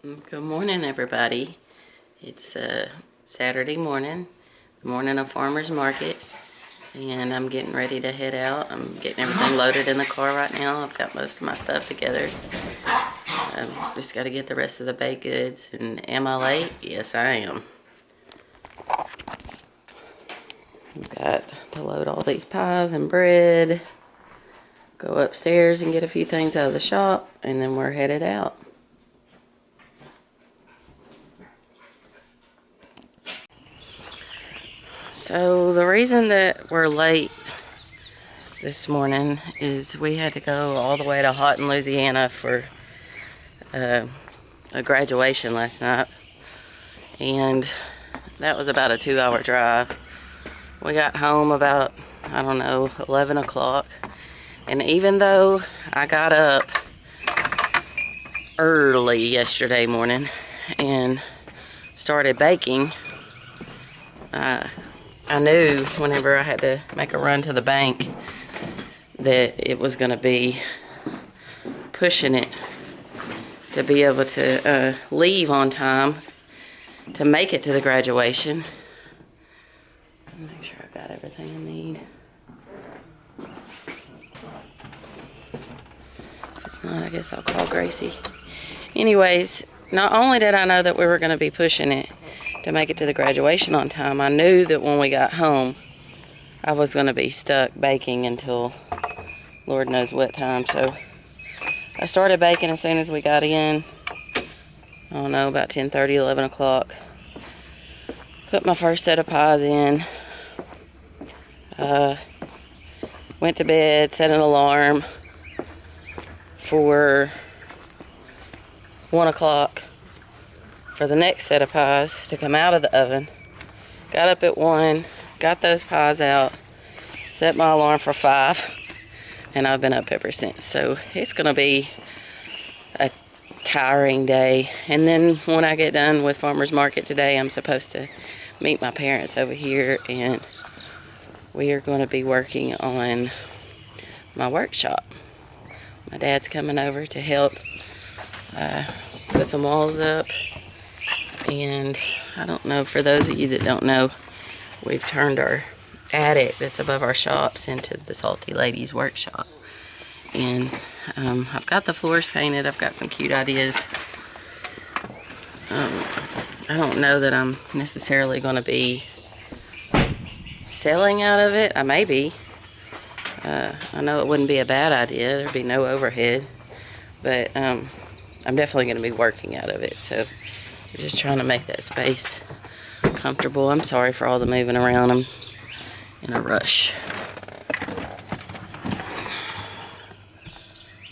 Good morning, everybody. It's Saturday morning, the morning of farmer's market, and I'm getting ready to head out. I'm getting everything loaded in the car right now. I've got most of my stuff together. Just got to get the rest of the baked goods. And am I late? Yes, I am. I've got to load all these pies and bread, go upstairs and get a few things out of the shop, and then we're headed out. So the reason that we're late this morning is we had to go all the way to Houghton, Louisiana for a graduation last night, and that was about a 2-hour drive. We got home about, I don't know, 11 o'clock, and even though I got up early yesterday morning and started baking, I knew whenever I had to make a run to the bank that it was going to be pushing it to be able to leave on time to make it to the graduation. Make sure I've got everything I need. If it's not, I guess I'll call Gracie. Anyways, not only did I know that we were going to be pushing it to make it to the graduation on time, I knew that when we got home I was going to be stuck baking until Lord knows what time. So I started baking as soon as we got in. I don't know, about 10:30, 11 o'clock. Put my first set of pies in. Went to bed, set an alarm for 1 o'clock for the next set of pies to come out of the oven. Got up at 1, got those pies out, set my alarm for 5, and I've been up ever since. So it's gonna be a tiring day. And then when I get done with farmer's market today, I'm supposed to meet my parents over here, and we are going to be working on my workshop. My dad's coming over to help put some walls up. And I don't know, for those of you that don't know, we've turned our attic that's above our shops into the Salty Ladies workshop. And I've got the floors painted. I've got some cute ideas. I don't know that I'm necessarily going to be selling out of it. I may be. I know it wouldn't be a bad idea. There'd be no overhead. But I'm definitely going to be working out of it. So we're just trying to make that space comfortable. I'm sorry for all the moving around. I'm in a rush.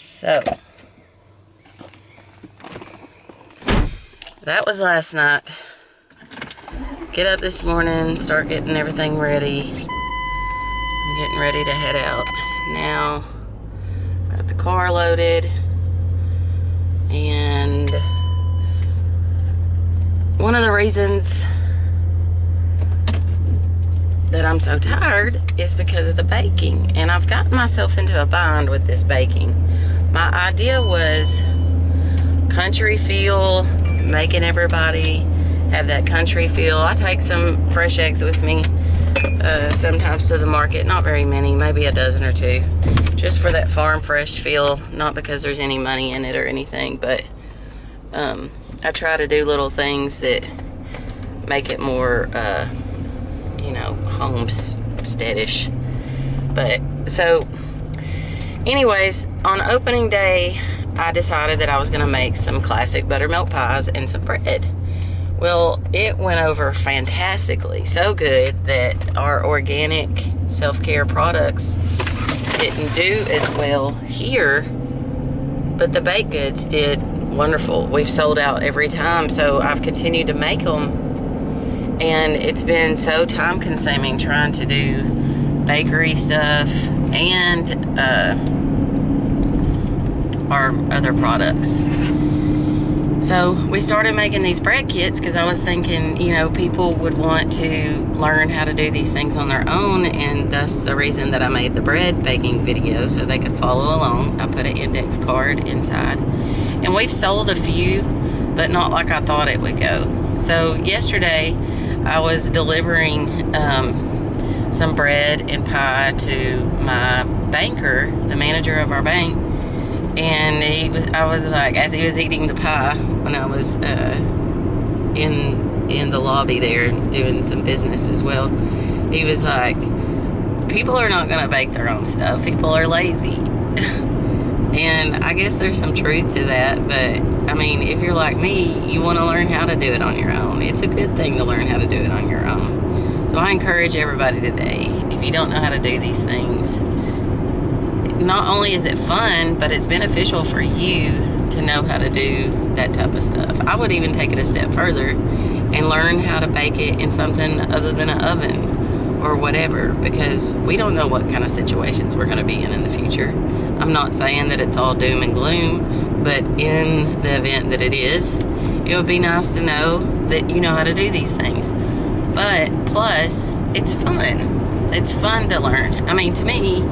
So that was last night. Get up this morning, start getting everything ready. I'm getting ready to head out. Now, got the car loaded, and one of the reasons that I'm so tired is because of the baking, and I've gotten myself into a bind with this baking. My idea was country feel, making everybody have that country feel. I take some fresh eggs with me sometimes to the market, not very many, maybe a dozen or two, just for that farm fresh feel, not because there's any money in it or anything, but I try to do little things that make it more, you know, homesteadish. But so anyways, on opening day, I decided that I was gonna make some classic buttermilk pies and some bread. Well, it went over fantastically, so good that our organic self-care products didn't do as well here, but the baked goods did wonderful. We've sold out every time, so I've continued to make them, and it's been so time consuming trying to do bakery stuff and our other products. So we started making these bread kits because I was thinking, you know, people would want to learn how to do these things on their own, and that's the reason that I made the bread baking video, so they could follow along. I put an index card inside, and we've sold a few but not like I thought it would go. So yesterday I was delivering some bread and pie to my banker, the manager of our bank, and I was like, as he was eating the pie, when I was in the lobby there doing some business as well, he was like, people are not gonna bake their own stuff. People are lazy. And I guess there's some truth to that, but I mean, if you're like me, you want to learn how to do it on your own. It's a good thing to learn how to do it on your own. So I encourage everybody today, if you don't know how to do these things, not only is it fun, but it's beneficial for you to know how to do that type of stuff. I would even take it a step further and learn how to bake it in something other than an oven or whatever, because we don't know what kind of situations we're going to be in the future. I'm not saying that it's all doom and gloom, but in the event that it is, it would be nice to know that you know how to do these things. But plus, it's fun. It's fun to learn. I mean, to me,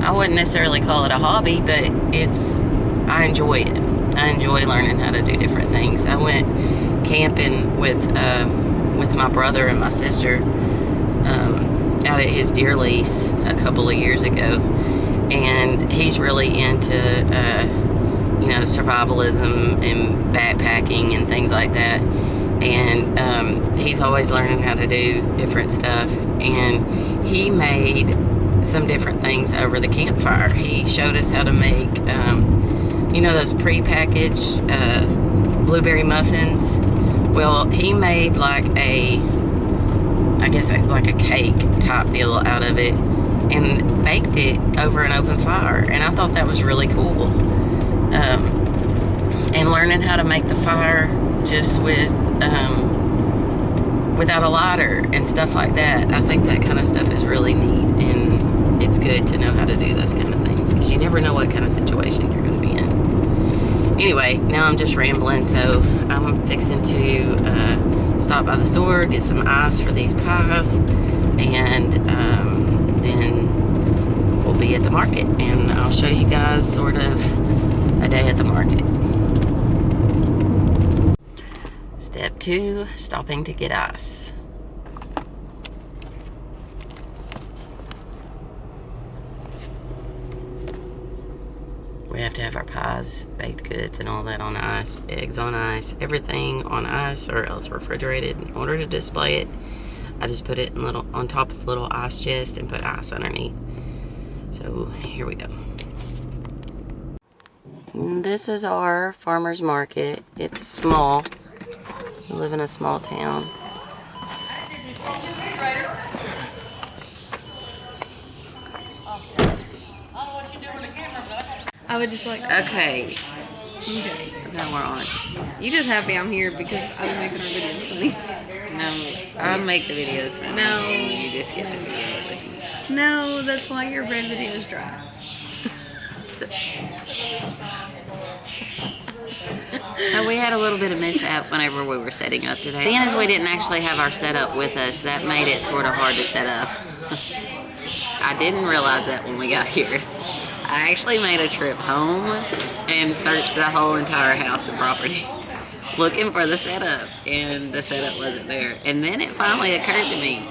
I wouldn't necessarily call it a hobby, but I enjoy it. I enjoy learning how to do different things. I went camping with my brother and my sister out at his deer lease a couple of years ago, and he's really into survivalism and backpacking and things like that, and he's always learning how to do different stuff, and he made some different things over the campfire. He showed us how to make those pre-packaged blueberry muffins. Well, he made like a cake type deal out of it and baked it over an open fire, and I thought that was really cool. And learning how to make the fire just without a lighter and stuff like that, I think that kind of stuff is really neat, and it's good to know how to do those kind of things, because you never know what kind of situation you're going to be in. Anyway, now I'm just rambling, so I'm fixing to stop by the store, get some ice for these pies, and then we'll be at the market, and I'll show you guys sort of a day at the market. Step 2, stopping to get ice. We have to have our pies, baked goods, and all that on ice, eggs on ice, everything on ice or else refrigerated. In order to display it, I just put it on top of a little ice chest and put ice underneath. So here we go. This is our farmer's market. It's small. We live in a small town. I would just like... Okay. Okay. Now we're on. You just happy I'm here because I've been making our videos funny. No, I make the videos funny. No. You just get the video with me. No, that's why your red videos dry. So we had a little bit of mishap whenever we were setting up today. Seeing as we didn't actually have our setup with us, that made it sort of hard to set up. I didn't realize that when we got here. I actually made a trip home and searched the whole entire house and property looking for the setup, and the setup wasn't there. And then it finally occurred to me.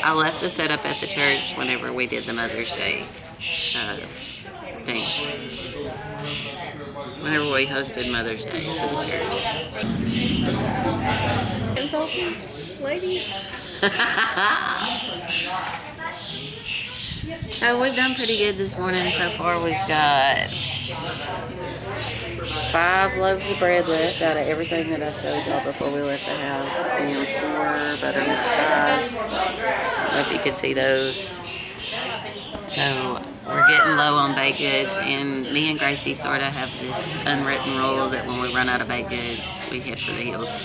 I left the setup at the church whenever we did the Mother's Day thing. Whenever we hosted Mother's Day for the church. TheSaltyLadies? So we've done pretty good this morning so far. We've got 5 loaves of bread left out of everything that I showed y'all before we left the house, and 4 buttermilk pies. I don't know if you could see those. So we're getting low on baked goods, and me and Gracie sort of have this unwritten rule that when we run out of baked goods, we head for the hills.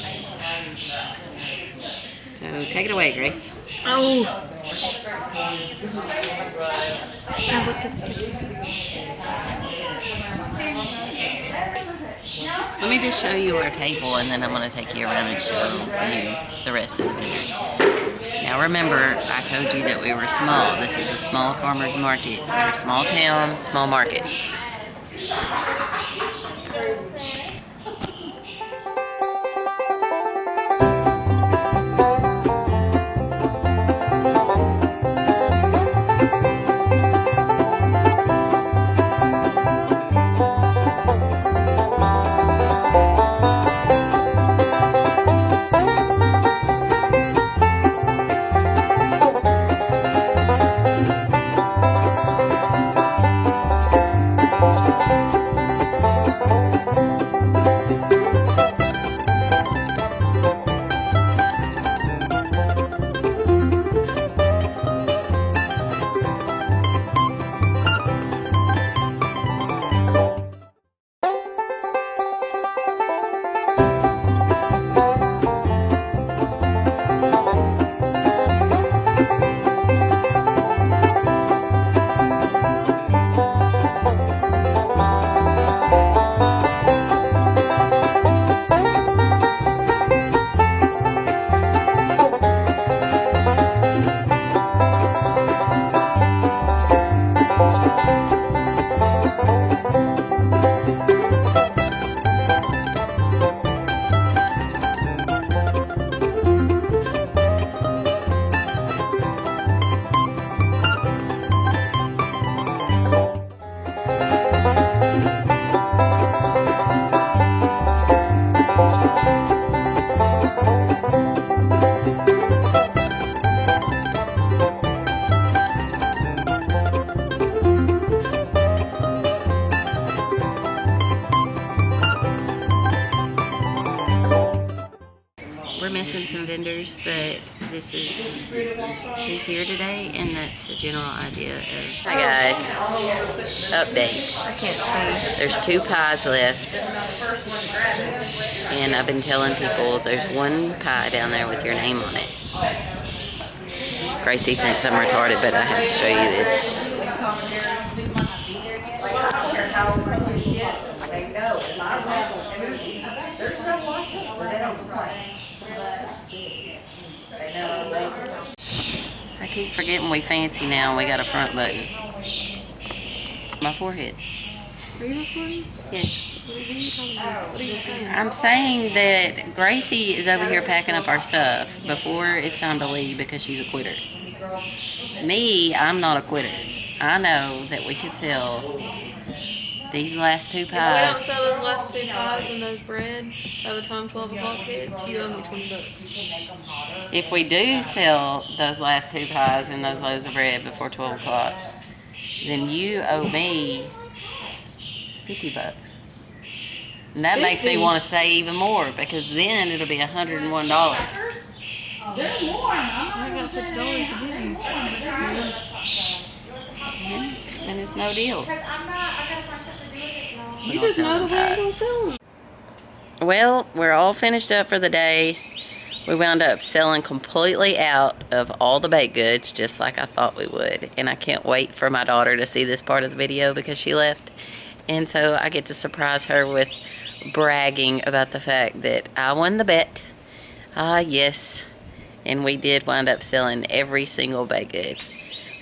So take it away, Grace. Oh! Let me just show you our table, and then I'm going to take you around and show you the rest of the vendors. Now remember, I told you that we were small. This is a small farmer's market. We're a small town, small market. We're missing some vendors, but this is who's here today, and that's a general idea of... Hi guys, update. I can't see. There's 2 pies left, and I've been telling people there's 1 pie down there with your name on it. Gracie thinks I'm retarded, but I have to show you this. I keep forgetting we fancy now and we got a front button. My forehead. Are you recording? Yes. What are you talking about? What are you saying? I'm saying that Gracie is over here packing up our stuff before it's time to leave because she's a quitter. Me, I'm not a quitter. I know that we could sell these last 2 If we don't pies. sell those last 2 pies and those bread by the time 12 o'clock hits, you owe me $20. If we do sell those last 2 pies and those loaves of bread before 12 o'clock, then you owe me $50. And that makes me 50? want to stay even more because then it'll be $101. They're warm. I'm I not got $50 to give you. Then it's no deal. because I'm not. I gotta find something to do with it, y'all. You just know the way you're going to sell them. Well, we're all finished up for the day. We wound up selling completely out of all the baked goods, just like I thought we would. And I can't wait for my daughter to see this part of the video because she left. And so I get to surprise her with bragging about the fact that I won the bet. Ah, yes. And we did wind up selling every single baked good.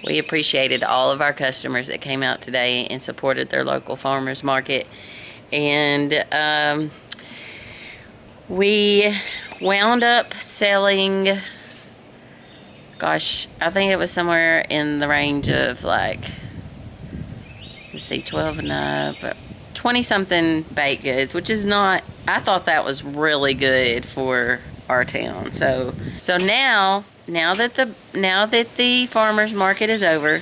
We appreciated all of our customers that came out today and supported their local farmers market. And we wound up selling, gosh, I think it was somewhere in the range of like, let's see, 12 and 20 something baked goods, which is not, I thought that was really good for our town. So now that the farmers market is over,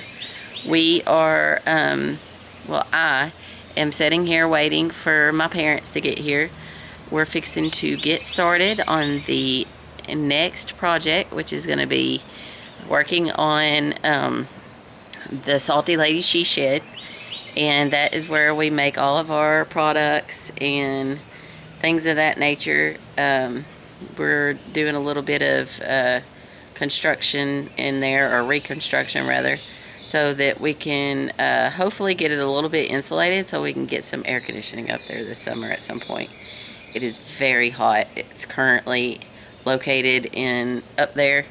we are, well, I am sitting here waiting for my parents to get here. We're fixing to get started on the next project, which is going to be working on the Salty Ladies She Shed. And that is where we make all of our products and things of that nature. We're doing a little bit of construction in there, or reconstruction rather, so that we can hopefully get it a little bit insulated so we can get some air conditioning up there this summer at some point. It is very hot. It's currently located in up there.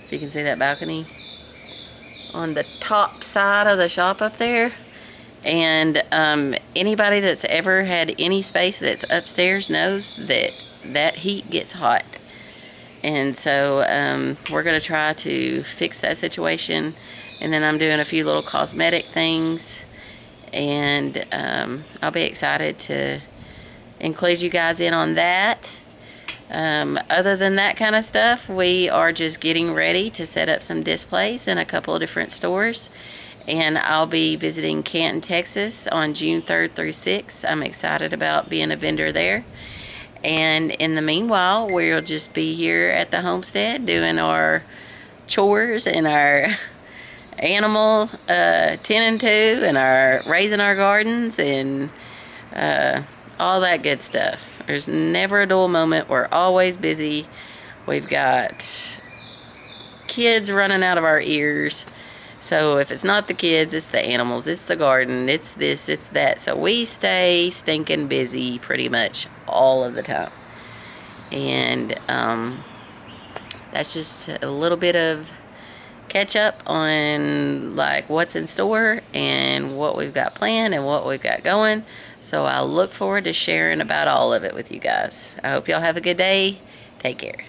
If you can see that balcony on the top side of the shop up there. And anybody that's ever had any space that's upstairs knows that that heat gets hot. And so we're going to try to fix that situation. And then I'm doing a few little cosmetic things. And I'll be excited to include you guys in on that. Other than that kind of stuff, we are just getting ready to set up some displays in a couple of different stores. And I'll be visiting Canton, Texas on June 3rd through 6th. I'm excited about being a vendor there. And in the meanwhile, we'll just be here at the homestead doing our chores and our animal tending to, and our raising our gardens and all that good stuff. There's never a dull moment. We're always busy. We've got kids running out of our ears. So if it's not the kids, it's the animals, it's the garden, it's this, it's that. So we stay stinking busy pretty much all of the time. And that's just a little bit of catch up on like what's in store and what we've got planned and what we've got going. So I look forward to sharing about all of it with you guys. I hope y'all have a good day. Take care.